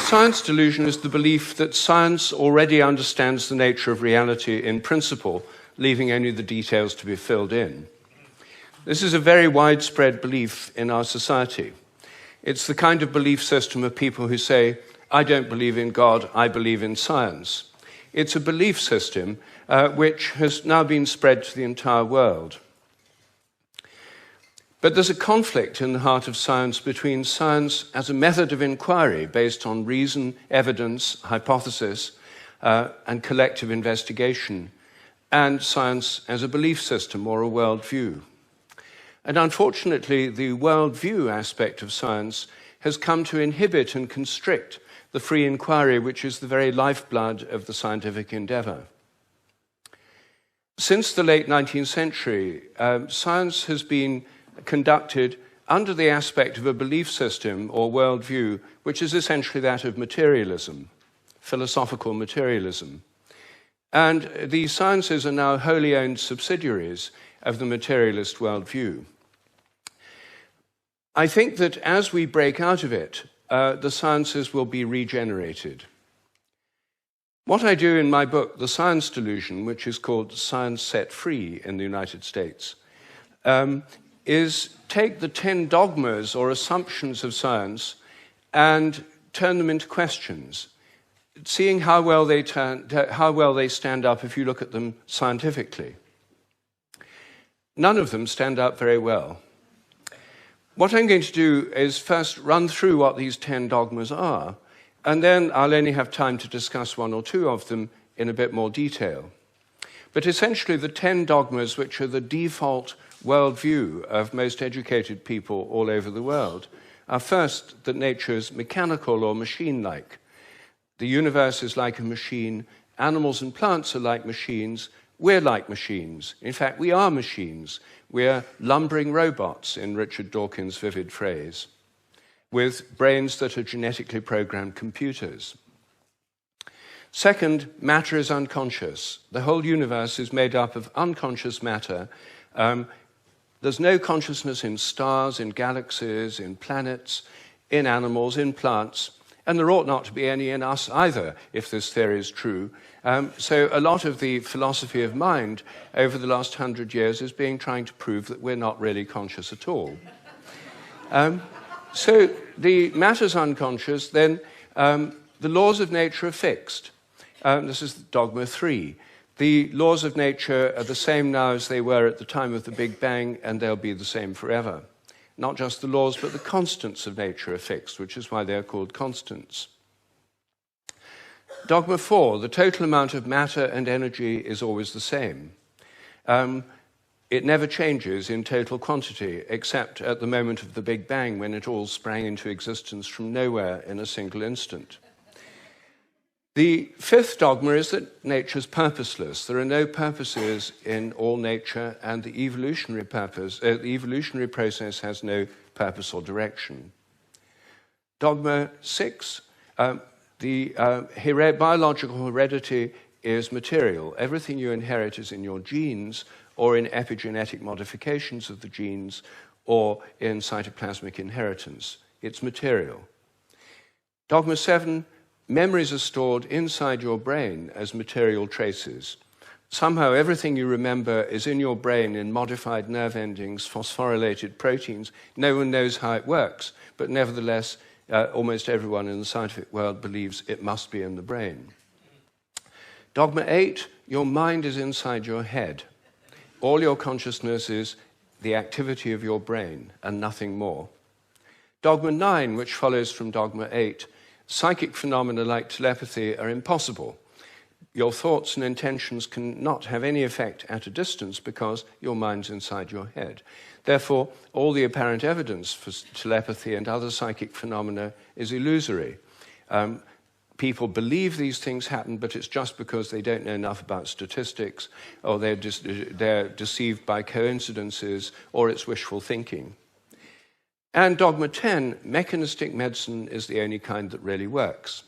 science delusion is the belief that science already understands the nature of reality in principle, leaving only the details to be filled in. This is a very widespread belief in our society. It's the kind of belief system of people who say, I don't believe in God, I believe in science. It's a belief system which has now been spread to the entire world. But there's a conflict in the heart of science between science as a method of inquiry based on reason, evidence, hypothesis, and collective investigation, and science as a belief system or a worldview. And unfortunately, the worldview aspect of science has come to inhibit and constrict the free inquiry, which is the very lifeblood of the scientific endeavor. Since the late 19th century, science has been conducted under the aspect of a belief system or worldview, which is essentially that of materialism, philosophical materialism. And the sciences are now wholly owned subsidiaries of the materialist worldview. I think that as we break out of it, the sciences will be regenerated. What I do in my book, The Science Delusion, which is called Science Set Free in the United States, is take the 10 dogmas or assumptions of science and turn them into questions, seeing how well they stand up if you look at them scientifically. None of them stand up very well. What I'm going to do is first run through what these 10 dogmas are, and then I'll only have time to discuss one or two of them in a bit more detail. But essentially, the 10 dogmas, which are the default worldview of most educated people all over the world, are first that nature is mechanical or machine-like. The universe is like a machine, animals and plants are like machines, we're like machines. In fact, we are machines. We're lumbering robots, in Richard Dawkins' vivid phrase, with brains that are genetically programmed computers. Second, matter is unconscious. The whole universe is made up of unconscious matter. There's no consciousness in stars, in galaxies, in planets, in animals, in plants, and there ought not to be any in us either, if this theory is true. So a lot of the philosophy of mind over the last 100 years is trying to prove that we're not really conscious at all. So the matter's unconscious, then the laws of nature are fixed. This is dogma 3. The laws of nature are the same now as they were at the time of the Big Bang, and they'll be the same forever. Not just the laws, but the constants of nature are fixed, which is why they're called constants. Dogma 4, the total amount of matter and energy is always the same. It never changes in total quantity, except at the moment of the Big Bang, when it all sprang into existence from nowhere in a single instant. The 5th dogma is that nature is purposeless. There are no purposes in all nature, and the evolutionary process has no purpose or direction. Dogma 6, biological heredity is material. Everything you inherit is in your genes, or in epigenetic modifications of the genes, or in cytoplasmic inheritance. It's material. Dogma 7, memories are stored inside your brain as material traces. Somehow everything you remember is in your brain in modified nerve endings, phosphorylated proteins. No one knows how it works, but nevertheless, almost everyone in the scientific world believes it must be in the brain. Dogma 8, your mind is inside your head. All your consciousness is the activity of your brain and nothing more. Dogma 9, which follows from dogma 8, psychic phenomena like telepathy are impossible. Your thoughts and intentions cannot have any effect at a distance because your mind's inside your head. Therefore, all the apparent evidence for telepathy and other psychic phenomena is illusory. People believe these things happen, but it's just because they don't know enough about statistics, or they're deceived by coincidences, or it's wishful thinking. And dogma 10, mechanistic medicine is the only kind that really works.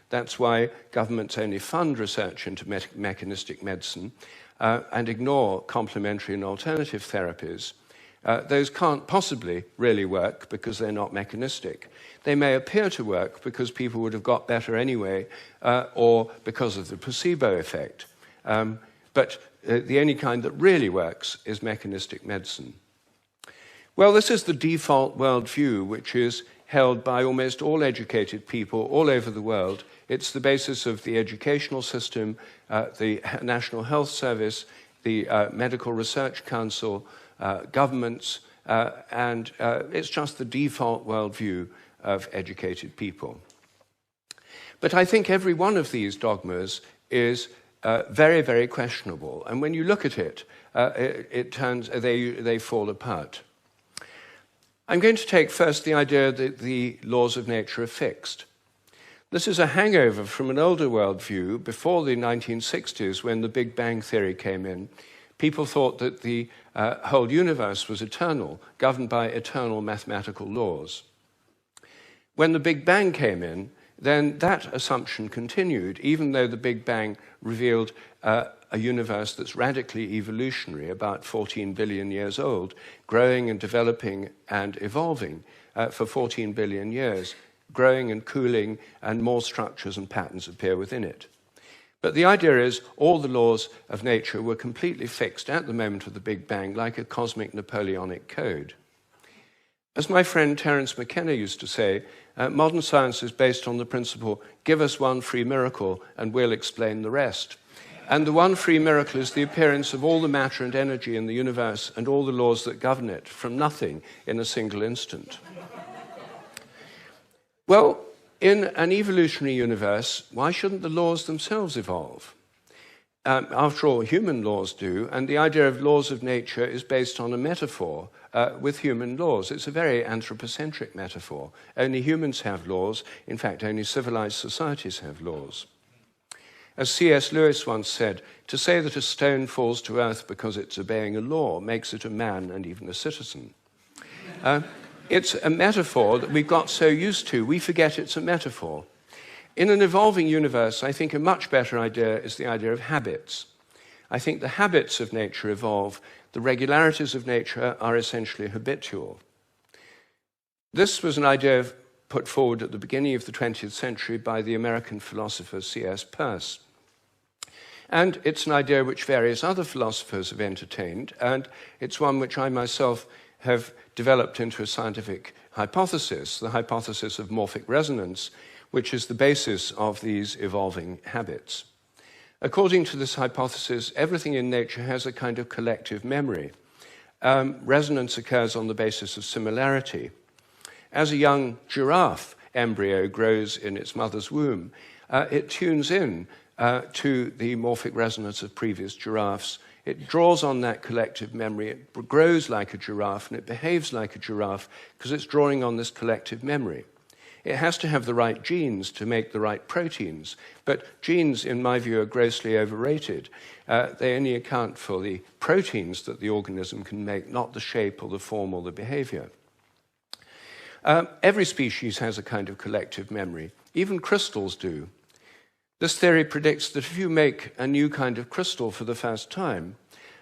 That's why governments only fund research into mechanistic medicine and ignore complementary and alternative therapies. Those can't possibly really work because they're not mechanistic. They may appear to work because people would have got better anyway, or because of the placebo effect. But the only kind that really works is mechanistic medicine. Well, this is the default worldview, which is held by almost all educated people all over the world. It's the basis of the educational system, the National Health Service, the Medical Research Council, governments, and it's just the default worldview of educated people. But I think every one of these dogmas is very, very questionable. And when you look at it, they fall apart. I'm going to take first the idea that the laws of nature are fixed. This is a hangover from an older worldview before the 1960s, when the Big Bang Theory came in. People thought that the whole universe was eternal, governed by eternal mathematical laws. When the Big Bang came in, then that assumption continued, even though the Big Bang revealed a universe that's radically evolutionary, about 14 billion years old, growing and developing and evolving for 14 billion years, growing and cooling, and more structures and patterns appear within it. But the idea is all the laws of nature were completely fixed at the moment of the Big Bang, like a cosmic Napoleonic code. As my friend Terence McKenna used to say, modern science is based on the principle, give us one free miracle and we'll explain the rest. And the one free miracle is the appearance of all the matter and energy in the universe and all the laws that govern it from nothing in a single instant. Well, in an evolutionary universe, why shouldn't the laws themselves evolve? After all, human laws do, and the idea of laws of nature is based on a metaphor with human laws. It's a very anthropocentric metaphor. Only humans have laws. In fact, only civilized societies have laws. As C.S. Lewis once said, to say that a stone falls to earth because it's obeying a law makes it a man and even a citizen. It's a metaphor that we've got so used to, we forget it's a metaphor. In an evolving universe, I think a much better idea is the idea of habits. I think the habits of nature evolve. The regularities of nature are essentially habitual. This was an idea put forward at the beginning of the 20th century by the American philosopher C.S. Peirce. And it's an idea which various other philosophers have entertained, and it's one which I myself have developed into a scientific hypothesis, the hypothesis of morphic resonance, which is the basis of these evolving habits. According to this hypothesis, everything in nature has a kind of collective memory. Resonance occurs on the basis of similarity. As a young giraffe embryo grows in its mother's womb, it tunes in to the morphic resonance of previous giraffes. It draws on that collective memory. It grows like a giraffe and it behaves like a giraffe because it's drawing on this collective memory. It has to have the right genes to make the right proteins, but genes, in my view, are grossly overrated. They only account for the proteins that the organism can make, not the shape or the form or the behavior. Every species has a kind of collective memory. Even crystals do. This theory predicts that if you make a new kind of crystal for the first time,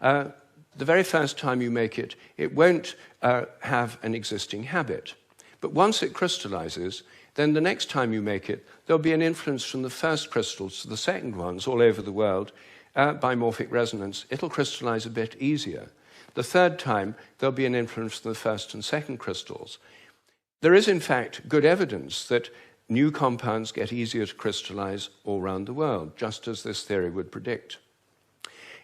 the very first time you make it, it won't have an existing habit. But once it crystallizes, then the next time you make it, there'll be an influence from the first crystals to the second ones all over the world by morphic resonance. It'll crystallize a bit easier. The third time, there'll be an influence from the first and second crystals. There is, in fact, good evidence that new compounds get easier to crystallize all around the world, just as this theory would predict.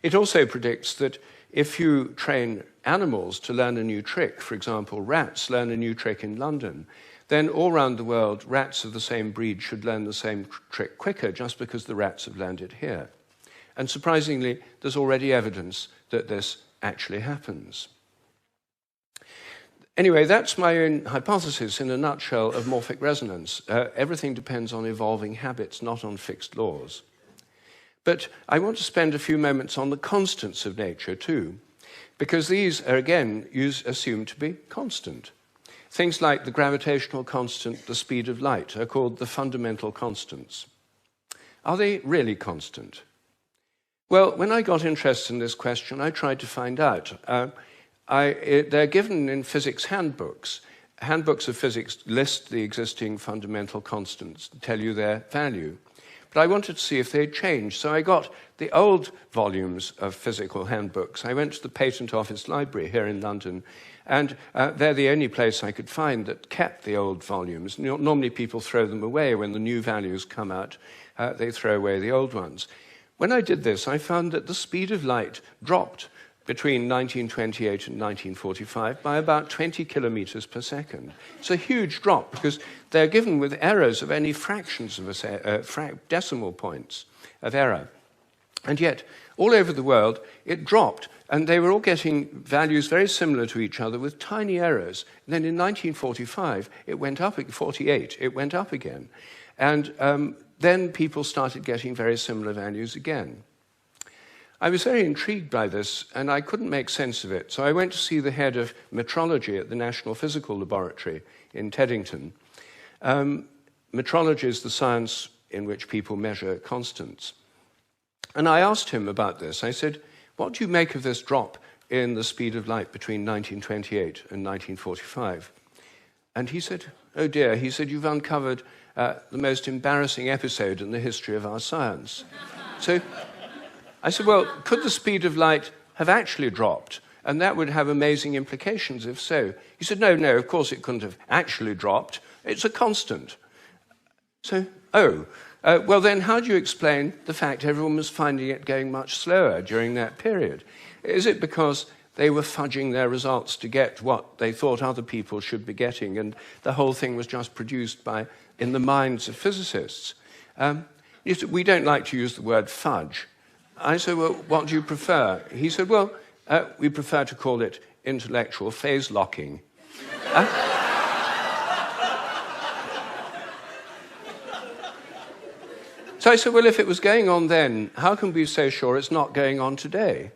It also predicts that if you train animals to learn a new trick, for example, rats learn a new trick in London, then all around the world, rats of the same breed should learn the same trick quicker just because the rats have learned it here. And surprisingly, there's already evidence that this actually happens. Anyway, that's my own hypothesis in a nutshell of morphic resonance. Everything depends on evolving habits, not on fixed laws. But I want to spend a few moments on the constants of nature too, because these are, again, assumed to be constant. Things like the gravitational constant, the speed of light, are called the fundamental constants. Are they really constant? Well, when I got interested in this question, I tried to find out. they're given in physics handbooks. Handbooks of physics list the existing fundamental constants, tell you their value. But I wanted to see if they'd changed, so I got the old volumes of physical handbooks. I went to the Patent Office Library here in London, and they're the only place I could find that kept the old volumes. Normally people throw them away when the new values come out. They throw away the old ones. When I did this, I found that the speed of light dropped between 1928 and 1945 by about 20 kilometers per second. It's a huge drop because they're given with errors of only fractions of decimal points of error. And yet, all over the world, it dropped, and they were all getting values very similar to each other with tiny errors. And then in 1945, it went up, 48, it went up again. And then people started getting very similar values again. I was very intrigued by this, and I couldn't make sense of it. So I went to see the head of metrology at the National Physical Laboratory in Teddington. Metrology is the science in which people measure constants. And I asked him about this. I said, what do you make of this drop in the speed of light between 1928 and 1945? And he said, oh dear, he said, you've uncovered the most embarrassing episode in the history of our science. So I said, well, could the speed of light have actually dropped? And that would have amazing implications if so. He said, no, of course it couldn't have actually dropped. It's a constant. So, well then how do you explain the fact everyone was finding it going much slower during that period? Is it because they were fudging their results to get what they thought other people should be getting, and the whole thing was just produced in the minds of physicists? We don't like to use the word fudge. I said, well, what do you prefer? He said, well, we prefer to call it intellectual phase locking. So I said, well, if it was going on then, how can we be so sure it's not going on today?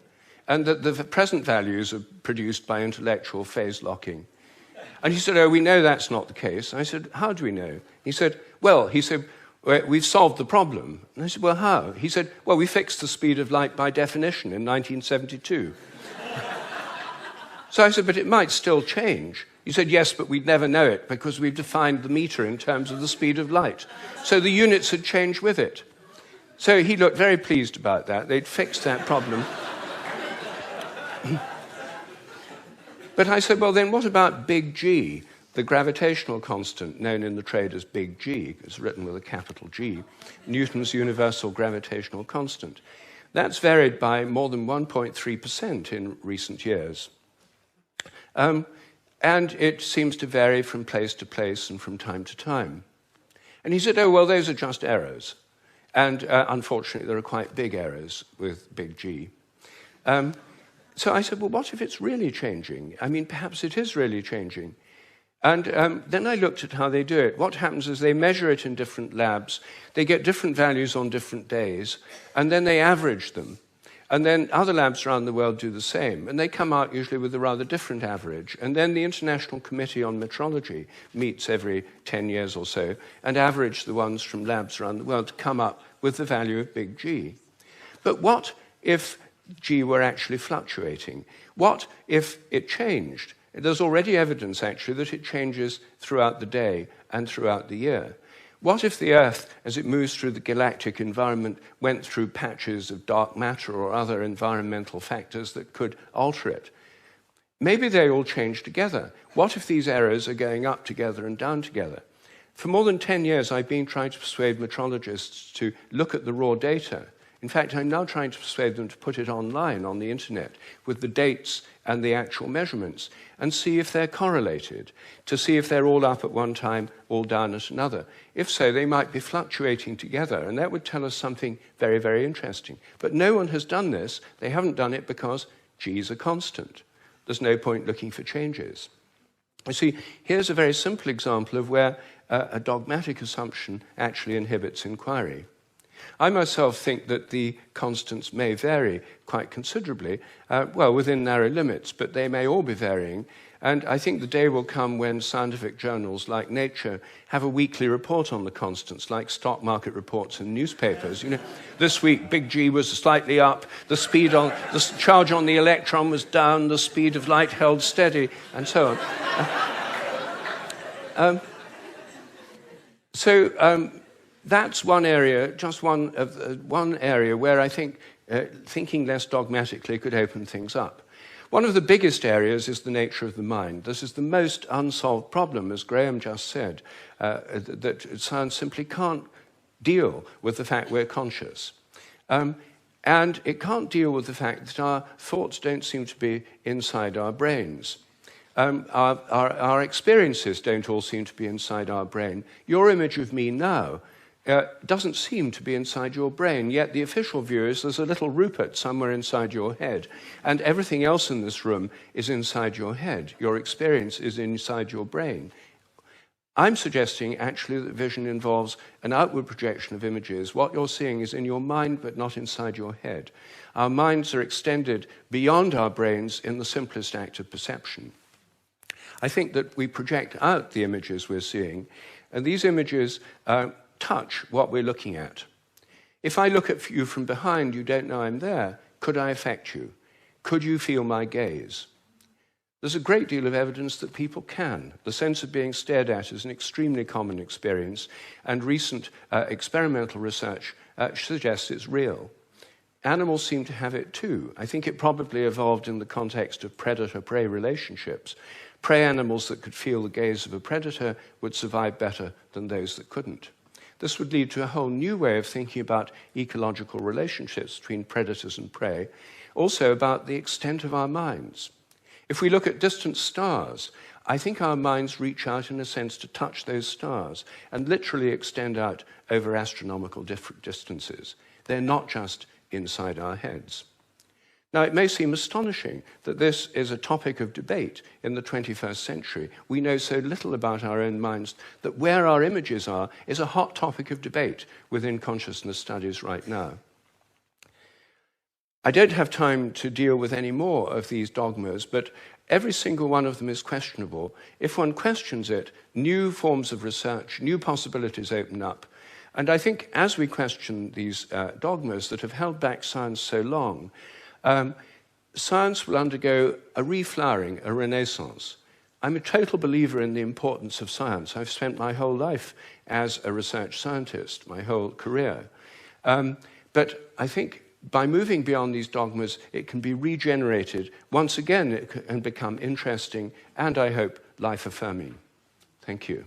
And that the present values are produced by intellectual phase locking. And he said, oh, we know that's not the case. I said, how do we know? He said, we've solved the problem. And I said, well, how? He said, well, we fixed the speed of light by definition in 1972. So I said, but it might still change. He said, yes, but we'd never know it because we've defined the meter in terms of the speed of light. So the units had changed with it. So he looked very pleased about that. They'd fixed that problem. But I said, well, then what about big G? The gravitational constant, known in the trade as big G, is written with a capital G, Newton's universal gravitational constant. That's varied by more than 1.3% in recent years. And it seems to vary from place to place and from time to time. And he said, oh, well, those are just errors. And unfortunately, there are quite big errors with big G. So I said, well, what if it's really changing? I mean, perhaps it is really changing. And then I looked at how they do it. What happens is they measure it in different labs. They get different values on different days, and then they average them. And then other labs around the world do the same, and they come out usually with a rather different average. And then the International Committee on Metrology meets every 10 years or so and average the ones from labs around the world to come up with the value of big G. But what if G were actually fluctuating? What if it changed? There's already evidence, actually, that it changes throughout the day and throughout the year. What if the Earth, as it moves through the galactic environment, went through patches of dark matter or other environmental factors that could alter it? Maybe they all change together. What if these errors are going up together and down together? For more than 10 years, I've been trying to persuade metrologists to look at the raw data. In fact, I'm now trying to persuade them to put it online on the internet with the dates and the actual measurements and see if they're correlated, to see if they're all up at one time, all down at another. If so, they might be fluctuating together, and that would tell us something very, very interesting. But no one has done this. They haven't done it because G is a constant. There's no point looking for changes. You see, here's a very simple example of where a dogmatic assumption actually inhibits inquiry. I myself think that the constants may vary quite considerably, within narrow limits, but they may all be varying And I think the day will come when scientific journals like Nature have a weekly report on the constants, like stock market reports in newspapers. You know, this week Big G was slightly up, the charge on the electron was down, the speed of light held steady, and so on. That's one area, just one area where I think thinking less dogmatically could open things up. One of the biggest areas is the nature of the mind. This is the most unsolved problem, as Graham just said, that science simply can't deal with the fact we're conscious. And it can't deal with the fact that our thoughts don't seem to be inside our brains. Our experiences don't all seem to be inside our brain. Your image of me now doesn't seem to be inside your brain, yet the official view is there's a little Rupert somewhere inside your head, and everything else in this room is inside your head. Your experience is inside your brain. I'm suggesting actually that vision involves an outward projection of images. What you're seeing is in your mind but not inside your head. Our minds are extended beyond our brains in the simplest act of perception. I think that we project out the images we're seeing, and these images touch what we're looking at. If I look at you from behind, you don't know I'm there. Could I affect you? Could you feel my gaze? There's a great deal of evidence that people can. The sense of being stared at is an extremely common experience, and recent experimental research suggests it's real. Animals seem to have it too. I think it probably evolved in the context of predator-prey relationships. Prey animals that could feel the gaze of a predator would survive better than those that couldn't. This would lead to a whole new way of thinking about ecological relationships between predators and prey, also about the extent of our minds. If we look at distant stars, I think our minds reach out in a sense to touch those stars and literally extend out over astronomical distances. They're not just inside our heads. Now, it may seem astonishing that this is a topic of debate in the 21st century. We know so little about our own minds that where our images are is a hot topic of debate within consciousness studies right now. I don't have time to deal with any more of these dogmas, but every single one of them is questionable. If one questions it, new forms of research, new possibilities open up. And I think as we question these dogmas that have held back science so long, science will undergo a reflowering, a renaissance. I'm a total believer in the importance of science. I've spent my whole life as a research scientist, my whole career. But I think by moving beyond these dogmas, it can be regenerated. Once again, it can become interesting and, I hope, life-affirming. Thank you.